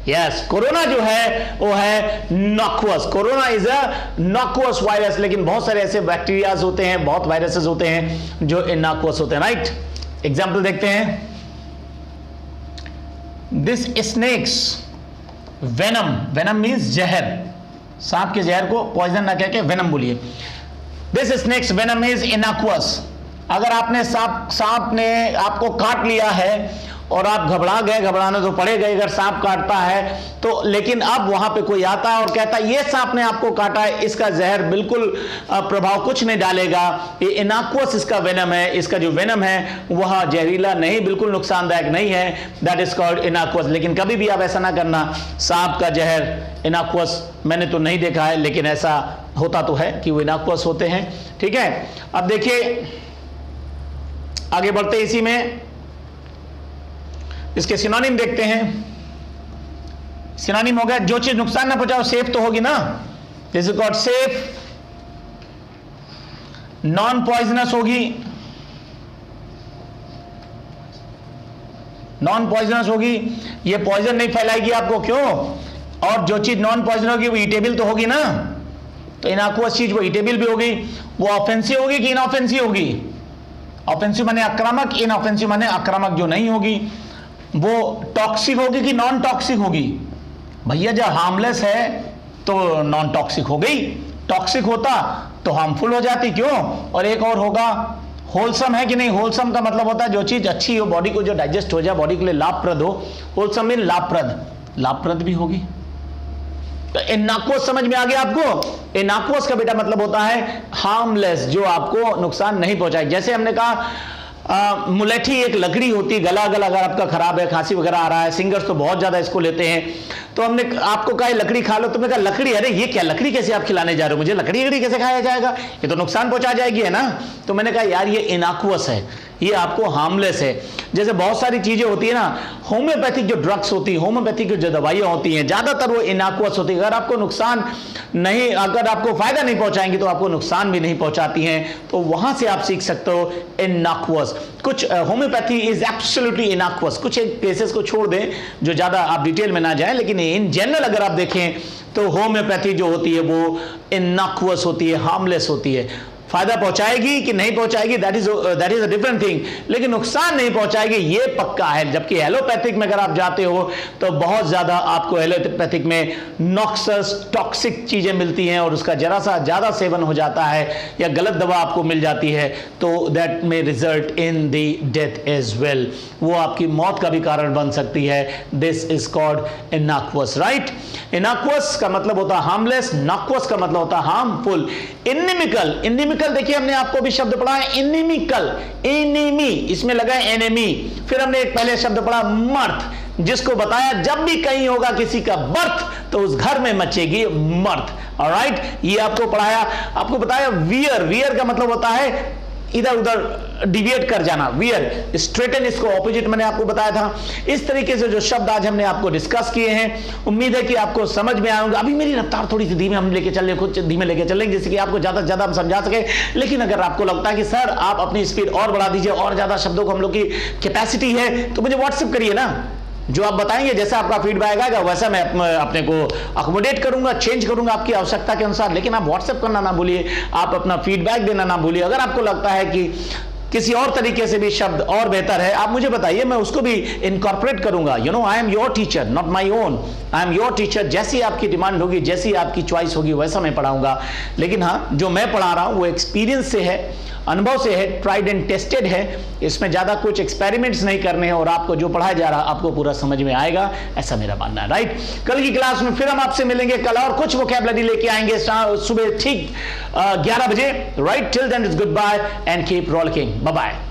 यस, कोरोना जो है वो है नॉक्वस। कोरोना इज अ नॉक्वस वायरस, लेकिन बहुत सारे ऐसे बैक्टीरियाज होते हैं, बहुत वायरसेस होते हैं जो इनॉक्वस होते हैं, राइट। एग्जाम्पल देखते हैं, this snake's venom, venom means जहर, सांप के जहर को पॉइजन ना कह के वेनम बोलिए। This snake's venom is innocuous. अगर आपने सांप ने आपको काट लिया है और आप घबरा गए, घबराने तो पड़ेगा अगर सांप काटता है तो, लेकिन अब वहां पे कोई आता है और कहता है ये सांप ने आपको काटा है, इसका जहर बिल्कुल प्रभाव कुछ नहीं डालेगा, ये इनॉक्वस इसका वेनम है, इसका जो वेनम है वह जहरीला नहीं, बिल्कुल नुकसानदायक नहीं है, दैट इज कॉल्ड इनॉक्वस। लेकिन कभी भी आप ऐसा ना करना, सांप का जहर इनॉक्वस मैंने तो नहीं देखा है, लेकिन ऐसा होता तो है कि वो इनॉक्वस होते हैं, ठीक है। अब देखिए आगे बढ़ते इसी में, इसके सिनोनिम देखते हैं। सिनोनिम हो गया जो चीज नुकसान ना पहुंचाओ, सेफ तो होगी ना, this is called safe, non poisonous होगी, नॉन पॉइजनस होगी, ये पॉइजन नहीं फैलाएगी आपको, क्यों? और जो चीज नॉन पॉइजन होगी वो ईटेबल तो होगी ना, तो इनॉक्वस चीज वो ईटेबल भी होगी, वो ऑफेंसिव होगी कि इनऑफेंसिव होगी? ऑफेंसिव माने आक्रामक, इनऑफेंसिव माने आक्रामक जो नहीं होगी। वो टॉक्सिक होगी कि नॉन टॉक्सिक होगी? भैया जब हार्मलेस है तो नॉन टॉक्सिक हो गई, टॉक्सिक होता तो हार्मफुल हो जाती, क्यों? और एक और होगा, होलसम है कि नहीं? होलसम का मतलब होता है जो चीज अच्छी हो, बॉडी को जो डाइजेस्ट हो जाए, बॉडी के लिए लाभप्रद हो, होलसम मीन लाभप्रद, लाभप्रद भी होगी। तो इनॉक्वस समझ में आ गया आपको? इनॉक्वस का बेटा मतलब होता है हार्मलेस, जो आपको नुकसान नहीं पहुंचाएगी। जैसे हमने कहा मुलेठी एक लकड़ी होती है, गला अगर आपका खराब है, खांसी वगैरह आ रहा है, सिंगर्स तो बहुत ज्यादा इसको लेते हैं, तो हमने आपको कहा लकड़ी खा लो, तुमने कहा लकड़ी, अरे ये क्या लकड़ी कैसे आप खिलाने जा रहे हो मुझे, लकड़ी कैसे खाया जाएगा, ये तो नुकसान पहुंचा जाएगी, है ना। तो मैंने कहा यार ये इनॉक्वस है, ये आपको हार्मलेस है। जैसे बहुत सारी चीजें होती है ना, होम्योपैथिक जो ड्रग्स होती है, होम्योपैथिक जो दवाइयां होती हैं, ज्यादातर वो इनॉक्वस होती है। अगर आपको नुकसान नहीं, अगर आपको फायदा नहीं पहुंचाएंगी तो आपको नुकसान भी नहीं पहुंचाती हैं, तो वहां से आप सीख सकते हो इनॉक्वस। कुछ होम्योपैथी इज एब्सोल्युटली इनॉक्वस, कुछ केसेस को छोड़ दें जो ज्यादा आप डिटेल में ना जाएं, लेकिन इन जनरल अगर आप देखें तो होम्योपैथी जो होती है वो इनॉक्वस होती है, हार्मलेस होती है। फायदा पहुंचाएगी कि नहीं पहुंचाएगी, that is a different thing, लेकिन नुकसान नहीं पहुंचाएगी ये पक्का है। जबकि एलोपैथिक में अगर आप जाते हो तो बहुत ज्यादा आपको एलोपैथिक में नॉक्सस टॉक्सिक चीजें मिलती हैं, और उसका जरा सा ज्यादा सेवन हो जाता है या गलत दवा आपको मिल जाती है तो दैट में result in the death as well, वो आपकी मौत का भी कारण बन सकती है। This is called innocuous, right. Innocuous का मतलब होता है हार्मलेस, नॉक्वस का मतलब होता है हार्मफुल। इनिमिकल, इनिमिकल देखिए हमने आपको भी शब्द पढ़ा है, इनिमिकल, एनिमी, इसमें लगा है एनिमी। फिर हमने एक पहले शब्द पढ़ा मर्थ, जिसको बताया जब भी कहीं होगा किसी का बर्थ तो उस घर में मचेगी मर्थ, ऑलराइट। ये आपको पढ़ाया, आपको बताया वियर, वियर का मतलब होता है इधर उधर डिविएट कर जाना, वियर, स्ट्रेटन इसको ऑपोजिट मैंने आपको बताया था। इस तरीके से जो शब्द आज हमने आपको डिस्कस किए हैं, उम्मीद है कि आपको समझ में आएंगे। अभी मेरी रफ्तार थोड़ी सी धीमे हम लेके चल रहे, कुछ धीमे लेके चल रहे जैसे कि आपको ज्यादा से ज्यादा हम समझा सके। लेकिन अगर आपको लगता है कि सर आप अपनी स्पीड और बढ़ा दीजिए, और ज्यादा शब्दों को हम लोग की कैपेसिटी है, तो मुझे व्हाट्सएप करिए ना, जो आप बताएंगे जैसा आपका फीडबैक आएगा वैसा मैं अपने को अकोमोडेट करूंगा, चेंज करूंगा आपकी आवश्यकता के अनुसार। लेकिन आप व्हाट्सएप करना ना भूलिए, आप अपना फीडबैक देना ना भूलिए। अगर आपको लगता है कि किसी और तरीके से भी शब्द और बेहतर है, आप मुझे बताइए, मैं उसको भी इनकॉर्पोरेट करूंगा। You know, I am your teacher, not my own, I am your teacher. जैसी आपकी डिमांड होगी, जैसी आपकी चॉइस होगी, वैसा मैं पढ़ाऊंगा। लेकिन हाँ, जो मैं पढ़ा रहा हूं वो एक्सपीरियंस से है, अनुभव से है, ट्राइड एंड टेस्टेड है। इसमें ज्यादा कुछ एक्सपेरिमेंट्स नहीं करने हैं, और आपको जो पढ़ाया जा रहा है आपको पूरा समझ में आएगा, ऐसा मेरा मानना है, राइट। कल की क्लास में फिर हम आपसे मिलेंगे, कल और कुछ वोकैबुलरी लेके आएंगे सुबह ठीक 11 बजे, right. Till then it's good bye and keep rocking, bye bye.